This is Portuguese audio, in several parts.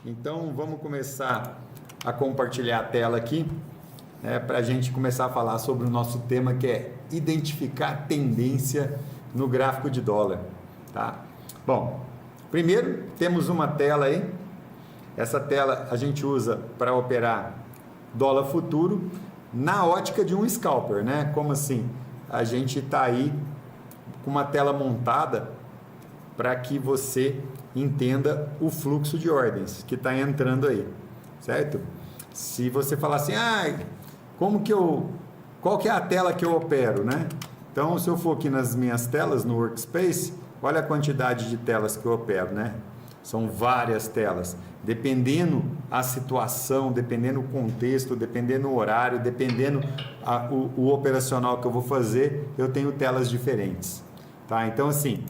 Então vamos começar a compartilhar a tela aqui, né, para a gente começar a falar sobre o nosso tema, que é identificar tendência no gráfico de dólar, tá? Bom, primeiro temos uma tela aí. Essa tela a gente usa para operar dólar futuro na ótica de um scalper, né? Como assim? A gente está aí com uma tela montada para que você entenda o fluxo de ordens que está entrando aí, certo? Se você falar assim, qual que é a tela que eu opero, né? Então, se eu for aqui nas minhas telas no Workspace, olha a quantidade de telas que eu opero, né? São várias telas, dependendo a situação, dependendo o contexto, dependendo o horário, dependendo o operacional que eu vou fazer, eu tenho telas diferentes, tá? Então, assim,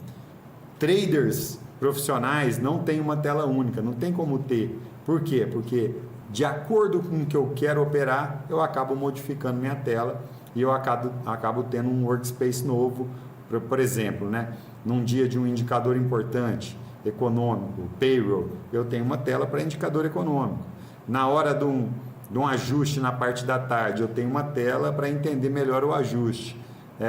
traders profissionais não tem uma tela única, não tem como ter. Por quê? Porque de acordo com o que eu quero operar, eu acabo modificando minha tela e eu acabo tendo um workspace novo, por exemplo, né? Num dia de um indicador importante, econômico, payroll, eu tenho uma tela para indicador econômico. Na hora de um ajuste na parte da tarde, eu tenho uma tela para entender melhor o ajuste.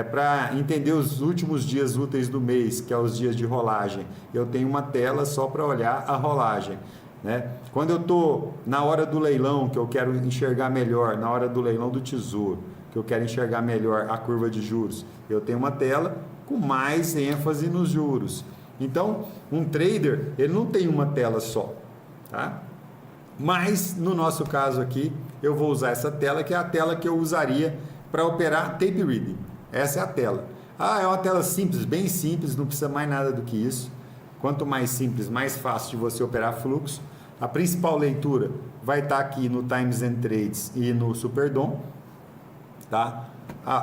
Para entender os últimos dias úteis do mês, que é os dias de rolagem, eu tenho uma tela só para olhar a rolagem, né? Quando eu estou na hora do leilão, que eu quero enxergar melhor, na hora do leilão do tesouro, que eu quero enxergar melhor a curva de juros, eu tenho uma tela com mais ênfase nos juros. Então, um trader, ele não tem uma tela só, tá? Mas, no nosso caso aqui, eu vou usar essa tela, que é a tela que eu usaria para operar tape reading. Essa é a tela. É uma tela simples, bem simples, não precisa mais nada do que isso. Quanto mais simples, mais fácil de você operar fluxo. A principal leitura vai estar aqui no Times and Trades e no Superdom, tá?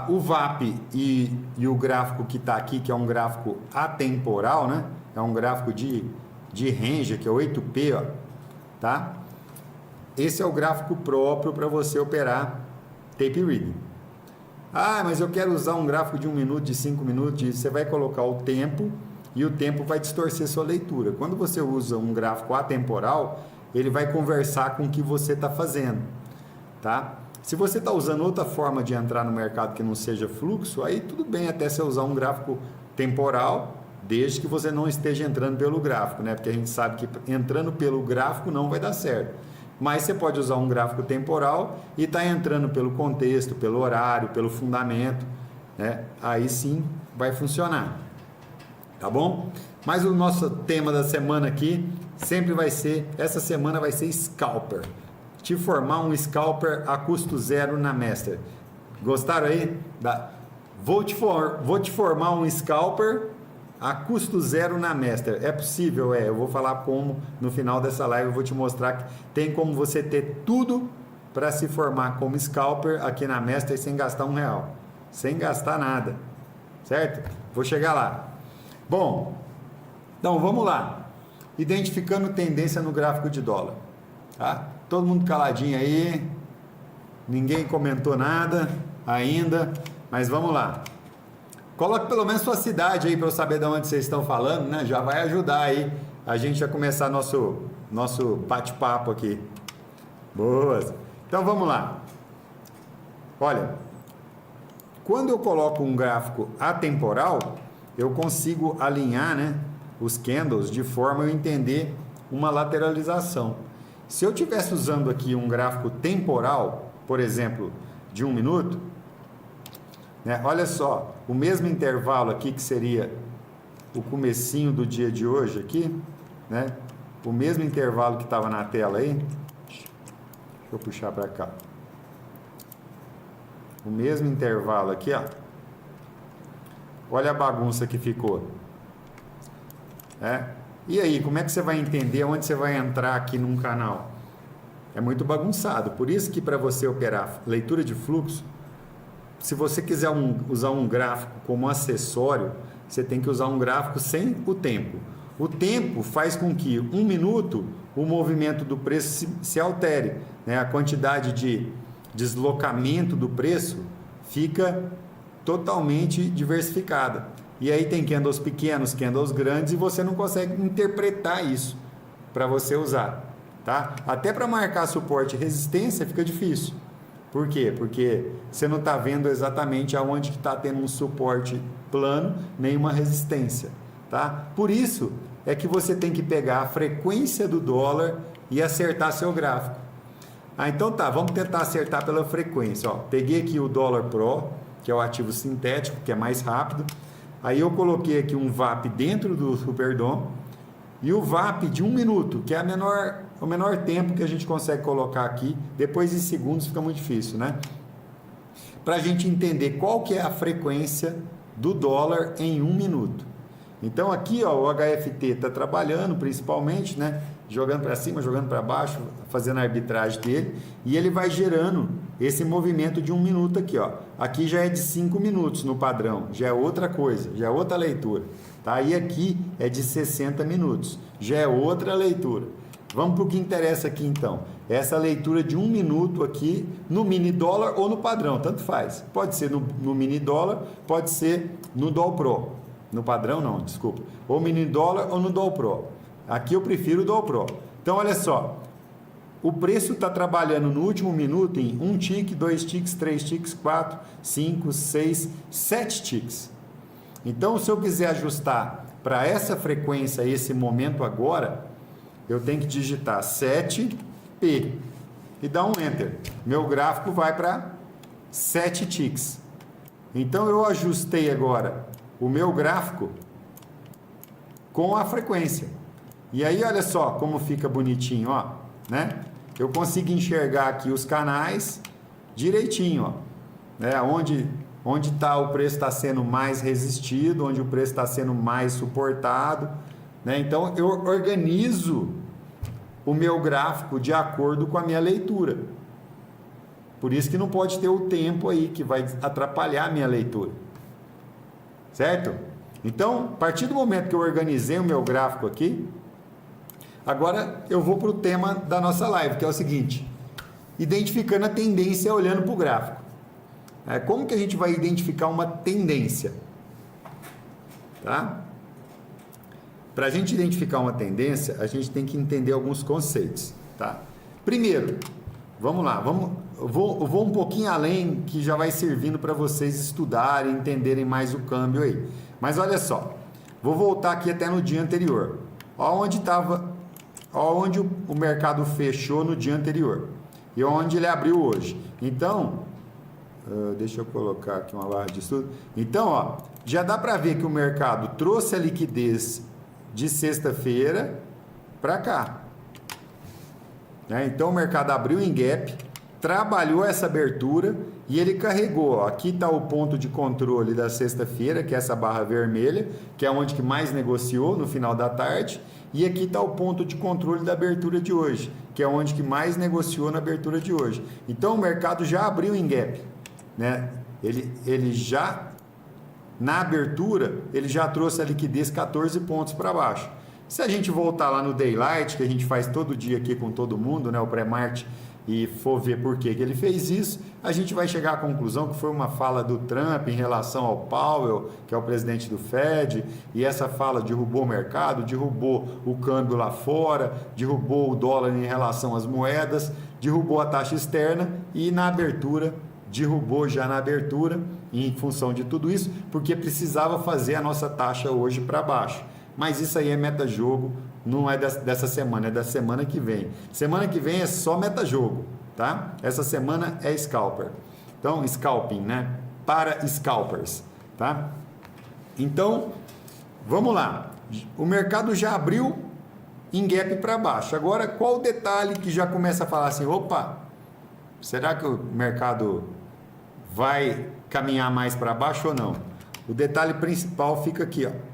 O VAP e o gráfico que está aqui, que é um gráfico atemporal, né? É um gráfico de range, que é 8P, ó, tá? Esse é o gráfico próprio para você operar tape reading. Mas eu quero usar um gráfico de 1 minuto, de 5 minutos. Você vai colocar o tempo e o tempo vai distorcer sua leitura. Quando você usa um gráfico atemporal, ele vai conversar com o que você está fazendo, tá? Se você está usando outra forma de entrar no mercado que não seja fluxo, aí tudo bem até você usar um gráfico temporal, desde que você não esteja entrando pelo gráfico, né? Porque a gente sabe que entrando pelo gráfico não vai dar certo. Mas você pode usar um gráfico temporal e está entrando pelo contexto, pelo horário, pelo fundamento, né? Aí sim vai funcionar, tá bom? Mas o nosso tema da semana aqui sempre vai ser, essa semana vai ser scalper. Te formar um scalper a custo zero na Master. Gostaram aí? Vou te formar um scalper a custo zero na Master. É possível, eu vou falar como no final dessa live, eu vou te mostrar que tem como você ter tudo para se formar como scalper aqui na Master sem gastar R$1, sem gastar nada, certo? Vou chegar lá. Bom, então vamos lá. Identificando tendência no gráfico de dólar, tá? Todo mundo caladinho aí, ninguém comentou nada ainda, mas vamos lá. Coloque pelo menos sua cidade aí para eu saber de onde vocês estão falando, né? Já vai ajudar aí a gente a começar nosso bate-papo aqui. Boas! Então vamos lá. Olha, quando eu coloco um gráfico atemporal, eu consigo alinhar, né, os candles de forma a eu entender uma lateralização. Se eu estivesse usando aqui um gráfico temporal, por exemplo, de 1 minuto, né, olha só, o mesmo intervalo aqui que seria o comecinho do dia de hoje aqui, né, o mesmo intervalo que estava na tela aí, deixa eu puxar para cá, o mesmo intervalo aqui, ó, olha a bagunça que ficou, E aí, como é que você vai entender onde você vai entrar aqui num canal? É muito bagunçado. Por isso que para você operar leitura de fluxo, se você quiser usar um gráfico como acessório, você tem que usar um gráfico sem o tempo. O tempo faz com que 1 minuto o movimento do preço se altere, né? A quantidade de deslocamento do preço fica totalmente diversificada. E aí tem candles pequenos, candles grandes, e você não consegue interpretar isso para você usar. tá? Até para marcar suporte e resistência fica difícil. Por quê? Porque você não está vendo exatamente aonde que está tendo um suporte plano, nem uma resistência, tá? Por isso é que você tem que pegar a frequência do dólar e acertar seu gráfico. Então tá, vamos tentar acertar pela frequência. Ó, peguei aqui o dólar Pro, que é o ativo sintético, que é mais rápido. Aí eu coloquei aqui um VAP dentro do Superdom e o VAP de 1 minuto, que é o menor tempo que a gente consegue colocar aqui. Depois em segundos fica muito difícil, né? Para a gente entender qual que é a frequência do dólar em 1 minuto. Então aqui, ó, o HFT está trabalhando principalmente, né? Jogando para cima, jogando para baixo, fazendo a arbitragem dele, e ele vai gerando esse movimento de 1 minuto aqui, ó. Aqui já é de 5 minutos no padrão, já é outra coisa, já é outra leitura, tá? E aqui é de 60 minutos, já é outra leitura. Vamos para o que interessa aqui então. Essa leitura de 1 minuto aqui no mini dólar ou no padrão, tanto faz. Pode ser no mini dólar, pode ser no Doll Pro. No padrão não, desculpa. Ou mini dólar ou no Doll Pro. Aqui eu prefiro o Doll Pro. Então olha só, o preço está trabalhando no último minuto em 1 tick, 2 ticks, 3 ticks, 4, 5, 6, 7 ticks. Então se eu quiser ajustar para essa frequência, esse momento agora, eu tenho que digitar 7P e dar um Enter. Meu gráfico vai para 7 ticks. Então eu ajustei agora o meu gráfico com a frequência. E aí olha só como fica bonitinho, ó, né? Eu consigo enxergar aqui os canais direitinho, ó, né? Onde tá o preço está sendo mais resistido, onde o preço está sendo mais suportado, né? Então eu organizo o meu gráfico de acordo com a minha leitura. Por isso que não pode ter o tempo aí que vai atrapalhar a minha leitura. Certo? Então, a partir do momento que eu organizei o meu gráfico aqui, agora eu vou para o tema da nossa live, que é o seguinte: identificando a tendência olhando para o gráfico. Como que a gente vai identificar uma tendência? Tá? Para a gente identificar uma tendência, a gente tem que entender alguns conceitos. Tá? Primeiro, vamos lá, eu vou um pouquinho além, que já vai servindo para vocês estudarem, entenderem mais o câmbio aí. Mas olha só, vou voltar aqui até no dia anterior. Onde o mercado fechou no dia anterior e onde ele abriu hoje. Então, deixa eu colocar aqui uma barra de estudo. Então, ó, já dá para ver que o mercado trouxe a liquidez de sexta-feira para cá. Então, o mercado abriu em gap, trabalhou essa abertura e ele carregou. Ó, aqui está o ponto de controle da sexta-feira, que é essa barra vermelha, que é onde que mais negociou no final da tarde. E aqui está o ponto de controle da abertura de hoje, que é onde que mais negociou na abertura de hoje. Então, o mercado já abriu em gap, né? Ele já, na abertura, ele já trouxe a liquidez 14 pontos para baixo. Se a gente voltar lá no Daylight, que a gente faz todo dia aqui com todo mundo, né, o pré-market, e for ver por que ele fez isso, a gente vai chegar à conclusão que foi uma fala do Trump em relação ao Powell, que é o presidente do Fed, e essa fala derrubou o mercado, derrubou o câmbio lá fora, derrubou o dólar em relação às moedas, derrubou a taxa externa e na abertura, derrubou já na abertura, em função de tudo isso, porque precisava fazer a nossa taxa hoje para baixo. Mas isso aí é meta-jogo, não é dessa semana, é da semana que vem. Semana que vem é só meta-jogo, tá? Essa semana é scalper. Então, scalping, né? Para scalpers, tá? Então, vamos lá. O mercado já abriu em gap para baixo. Agora, qual o detalhe que já começa a falar assim, opa, será que o mercado vai caminhar mais para baixo ou não? O detalhe principal fica aqui, ó.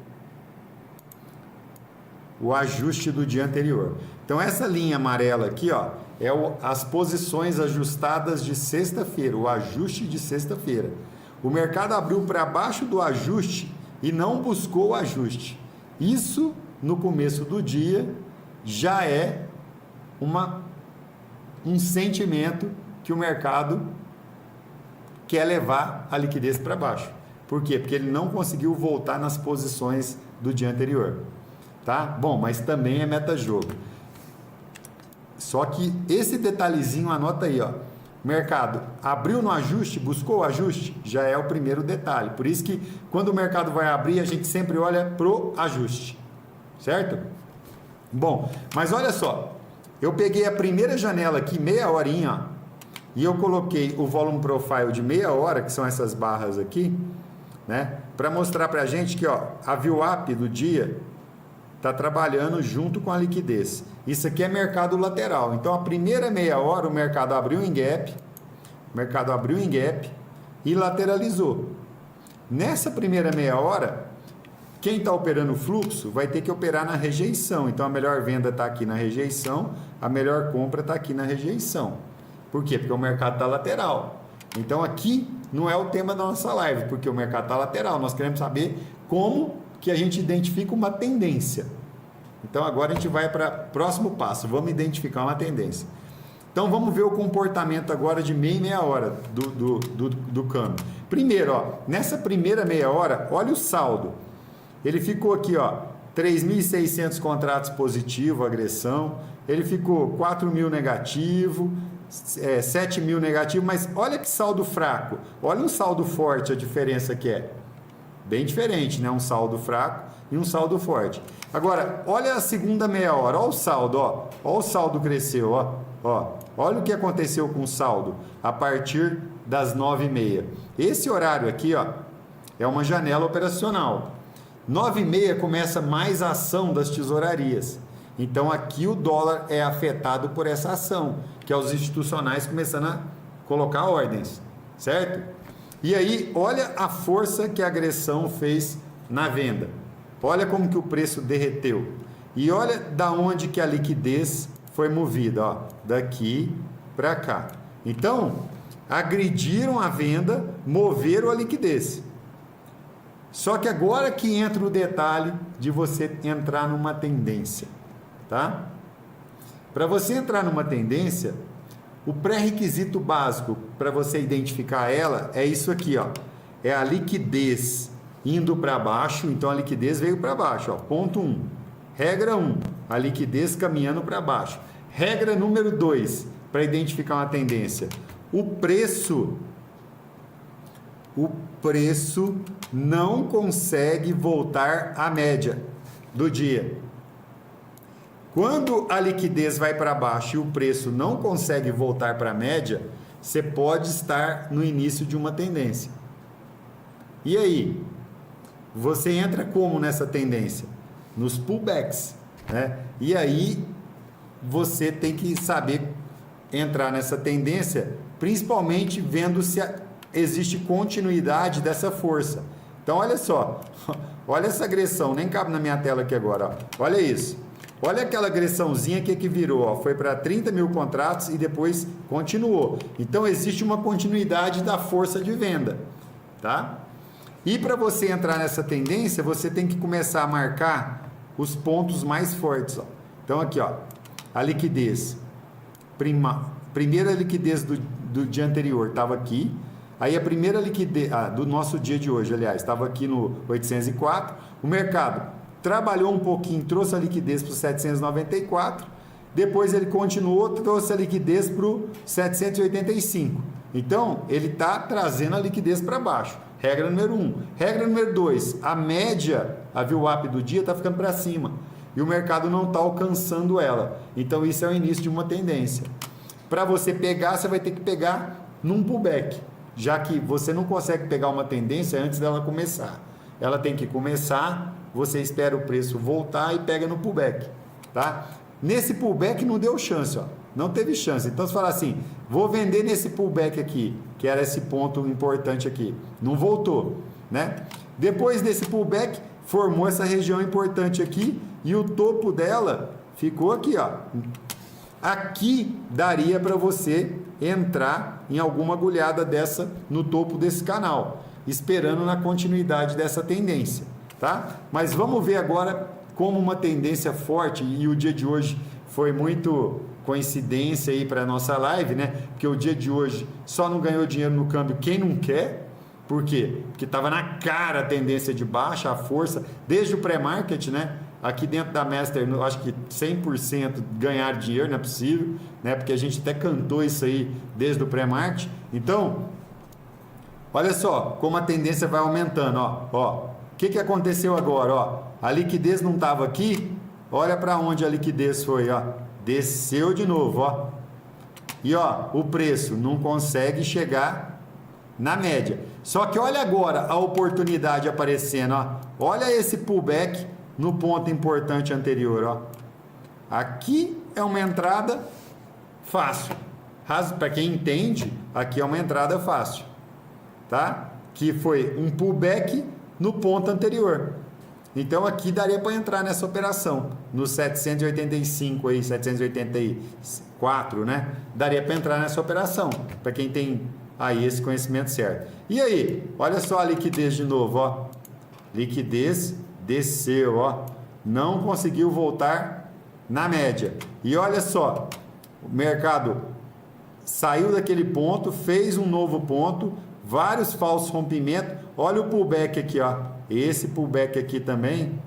O ajuste do dia anterior. Então, essa linha amarela aqui, ó, é as posições ajustadas de sexta-feira, o ajuste de sexta-feira. O mercado abriu para baixo do ajuste e não buscou o ajuste. Isso, no começo do dia, já é um sentimento que o mercado quer levar a liquidez para baixo. Por quê? Porque ele não conseguiu voltar nas posições do dia anterior. Tá? Bom, mas também é meta-jogo. Só que esse detalhezinho, anota aí, ó. Mercado abriu no ajuste, buscou o ajuste, já é o primeiro detalhe. Por isso que quando o mercado vai abrir, a gente sempre olha pro ajuste, certo? Bom, mas olha só, eu peguei a primeira janela aqui, meia horinha, ó, e eu coloquei o volume profile de meia hora, que são essas barras aqui, né? Para mostrar pra gente que, ó, a VWAP do dia está trabalhando junto com a liquidez. Isso aqui é mercado lateral. Então, a primeira meia hora, o mercado abriu em gap, e lateralizou. Nessa primeira meia hora, quem está operando fluxo vai ter que operar na rejeição. Então, a melhor venda está aqui na rejeição, a melhor compra está aqui na rejeição. Por quê? Porque o mercado está lateral. Então, aqui não é o tema da nossa live, porque o mercado está lateral. Nós queremos saber como que a gente identifica uma tendência. Então agora a gente vai para o próximo passo, vamos identificar uma tendência. Então vamos ver o comportamento agora de meia hora do câmbio. Primeiro, ó, nessa primeira meia hora, olha o saldo. Ele ficou aqui, ó, 3.600 contratos positivo, agressão. Ele ficou 4.000 negativo, 7.000 negativo, mas olha que saldo fraco. Olha um saldo forte, a diferença que é. Bem diferente, né? Um saldo fraco e um saldo forte. Agora, olha a segunda meia hora, olha o saldo, ó. Olha o saldo cresceu, ó. Olha o que aconteceu com o saldo a partir das 9h30. Esse horário aqui, ó, é uma janela operacional. 9h30 começa mais a ação das tesourarias. Então, aqui o dólar é afetado por essa ação, que é os institucionais começando a colocar ordens, certo? E aí, olha a força que a agressão fez na venda. Olha como que o preço derreteu. E olha da onde que a liquidez foi movida, ó, daqui para cá. Então, agrediram a venda, moveram a liquidez. Só que agora que entra o detalhe de você entrar numa tendência, tá? Para você entrar numa tendência, o pré-requisito básico para você identificar ela é isso aqui, ó. É a liquidez indo para baixo, então a liquidez veio para baixo, ó. Ponto 1. Regra 1, a liquidez caminhando para baixo. Regra número 2, para identificar uma tendência. O preço não consegue voltar à média do dia. Quando a liquidez vai para baixo e o preço não consegue voltar para a média, você pode estar no início de uma tendência. E aí? Você entra como nessa tendência? Nos pullbacks, né? E aí você tem que saber entrar nessa tendência, principalmente vendo se existe continuidade dessa força. Então olha só, olha essa agressão, nem cabe na minha tela aqui agora, ó. Olha isso. Olha aquela agressãozinha que virou, ó, foi para 30.000 contratos e depois continuou. Então existe uma continuidade da força de venda, tá? E para você entrar nessa tendência, você tem que começar a marcar os pontos mais fortes, ó. Então aqui, ó, a liquidez. Primeira liquidez do dia anterior estava aqui. Aí a primeira liquidez do nosso dia de hoje, aliás, estava aqui no 804. O mercado trabalhou um pouquinho, trouxe a liquidez para o 794, depois ele continuou, trouxe a liquidez para o 785. Então, ele está trazendo a liquidez para baixo. Regra número 1. Regra número 2, a média, a VWAP do dia está ficando para cima e o mercado não está alcançando ela. Então, isso é o início de uma tendência. Para você pegar, você vai ter que pegar num pullback, já que você não consegue pegar uma tendência antes dela começar. Ela tem que começar, você espera o preço voltar e pega no pullback, tá? Nesse pullback não deu chance, ó, não teve chance. Então, você fala assim, vou vender nesse pullback aqui, que era esse ponto importante aqui, não voltou, né? Depois desse pullback, formou essa região importante aqui e o topo dela ficou aqui, ó. Aqui daria para você entrar em alguma agulhada dessa no topo desse canal, esperando na continuidade dessa tendência, tá? Mas vamos ver agora como uma tendência forte, e o dia de hoje foi muito coincidência aí para nossa live, né? Porque o dia de hoje só não ganhou dinheiro no câmbio quem não quer. Por quê? Porque estava na cara a tendência de baixa, a força, desde o pré-market, né? aqui dentro da Master, eu acho que 100% ganhar dinheiro não é possível, né? Porque a gente até cantou isso aí desde o pré-market. Então, olha só como a tendência vai aumentando, ó. O que aconteceu agora, ó? A liquidez não estava aqui, olha para onde a liquidez foi, ó. Desceu de novo, ó. E ó, o preço não consegue chegar na média. Só que olha agora a oportunidade aparecendo, ó. Olha esse pullback no ponto importante anterior, ó. Aqui é uma entrada fácil. Para quem entende, aqui é uma entrada fácil, tá? Que foi um pullback no ponto anterior. Então aqui daria para entrar nessa operação, no 785 aí, 784, né? Daria para entrar nessa operação, para quem tem aí esse conhecimento certo. E aí, olha só a liquidez de novo, ó. Liquidez desceu, ó. Não conseguiu voltar na média. E olha só, o mercado saiu daquele ponto, fez um novo ponto, vários falsos rompimentos. Olha o pullback aqui, ó. Esse pullback aqui também,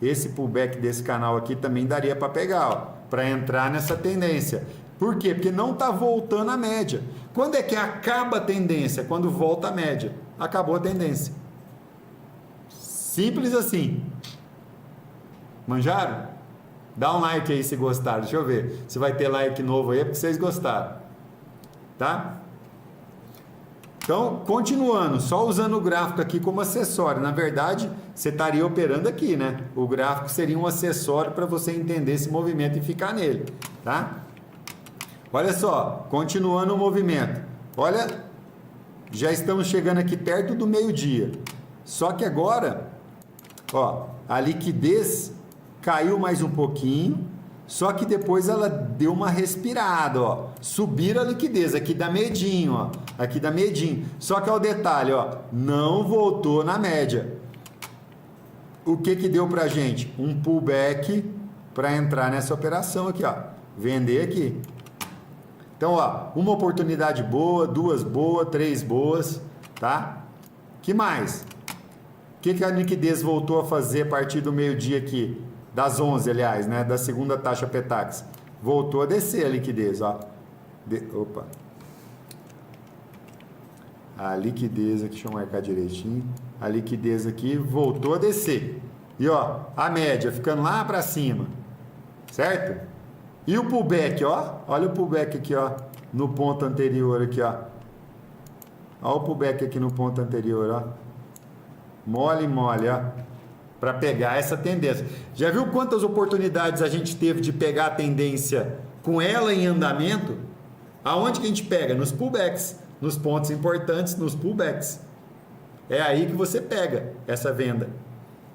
esse pullback desse canal aqui também daria para pegar, ó, para entrar nessa tendência. Por quê? Porque não está voltando a média. Quando é que acaba a tendência? Quando volta a média. Acabou a tendência. Simples assim. Manjaram? Dá um like aí se gostaram. Deixa eu ver se vai ter like novo aí, porque vocês gostaram. Tá? Então, continuando, só usando o gráfico aqui como acessório. Na verdade, você estaria operando aqui, né? O gráfico seria um acessório para você entender esse movimento e ficar nele, tá? Olha só, continuando o movimento. Olha, já estamos chegando aqui perto do meio-dia. Só que agora, ó, a liquidez caiu mais um pouquinho. Só que depois ela deu uma respirada, ó. Subir a liquidez, aqui dá medinho, ó. Aqui dá medinho. Só que ó, o detalhe, ó, não voltou na média. O que que deu pra gente? Um pullback para entrar nessa operação aqui, ó. Vender aqui. Então, ó, uma oportunidade boa, duas boas, três boas, tá? Que mais? O que que a liquidez voltou a fazer a partir do meio-dia aqui? Das 11, aliás, né? Da segunda taxa Petax. Voltou a descer a liquidez, ó. Opa. A liquidez aqui, deixa eu marcar direitinho. A liquidez aqui voltou a descer. E ó, a média ficando lá para cima. Certo? E o pullback, ó. Olha o pullback aqui, ó. No ponto anterior aqui, ó. Olha o pullback aqui no ponto anterior, ó. Mole, mole, ó. Para pegar essa tendência. Já viu quantas oportunidades a gente teve de pegar a tendência com ela em andamento? Aonde que a gente pega? Nos pullbacks, nos pontos importantes, nos pullbacks. É aí que você pega essa venda,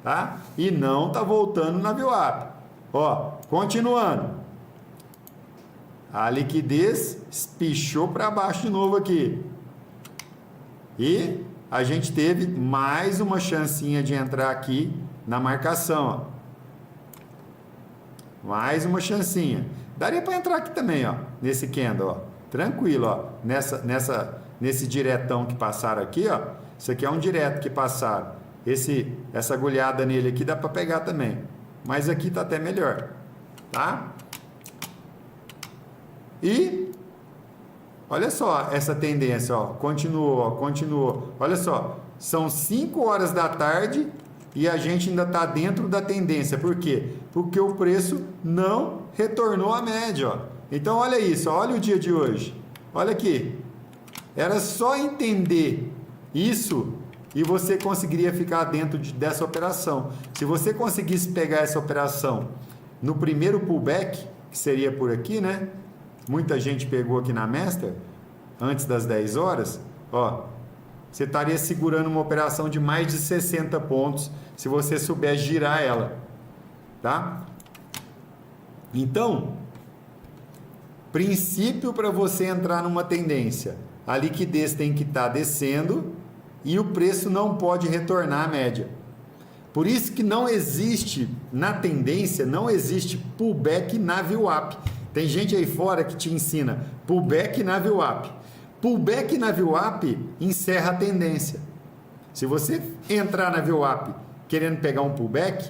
tá? E não tá voltando na VWAP. Ó, continuando. A liquidez espichou para baixo de novo aqui. E a gente teve mais uma chancinha de entrar aqui na marcação, ó. Mais uma chancinha. Daria para entrar aqui também, ó, nesse candle, ó. Tranquilo, ó. Nesse diretão que passaram aqui, ó. Isso aqui é um direto que passaram. Essa agulhada nele aqui dá para pegar também. Mas aqui tá até melhor, tá? E olha só essa tendência, ó. Continuou, ó, continuou. Olha só, são 5 horas da tarde e a gente ainda está dentro da tendência. Por quê? Porque o preço não retornou à média, ó. Então olha isso, ó, olha o dia de hoje. Olha aqui. Era só entender isso e você conseguiria ficar dentro dessa operação. Se você conseguisse pegar essa operação no primeiro pullback, que seria por aqui, né? Muita gente pegou aqui na Master antes das 10 horas, ó. Você estaria segurando uma operação de mais de 60 pontos se você souber girar ela, tá? Então, princípio para você entrar numa tendência, a liquidez tem que estar descendo e o preço não pode retornar à média. Por isso que não existe, na tendência, não existe pullback na VWAP. Tem gente aí fora que te ensina pullback na VWAP. Pullback na VWAP encerra a tendência. Se você entrar na VWAP querendo pegar um pullback,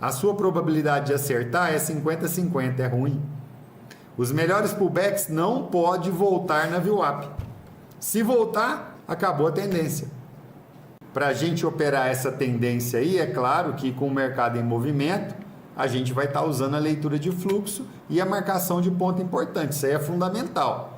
a sua probabilidade de acertar é 50-50, é ruim. Os melhores pullbacks não pode voltar na VWAP. Se voltar, acabou a tendência. Para a gente operar essa tendência aí, é claro que com o mercado em movimento, a gente vai estar usando a leitura de fluxo e a marcação de ponto importante. Isso aí é fundamental.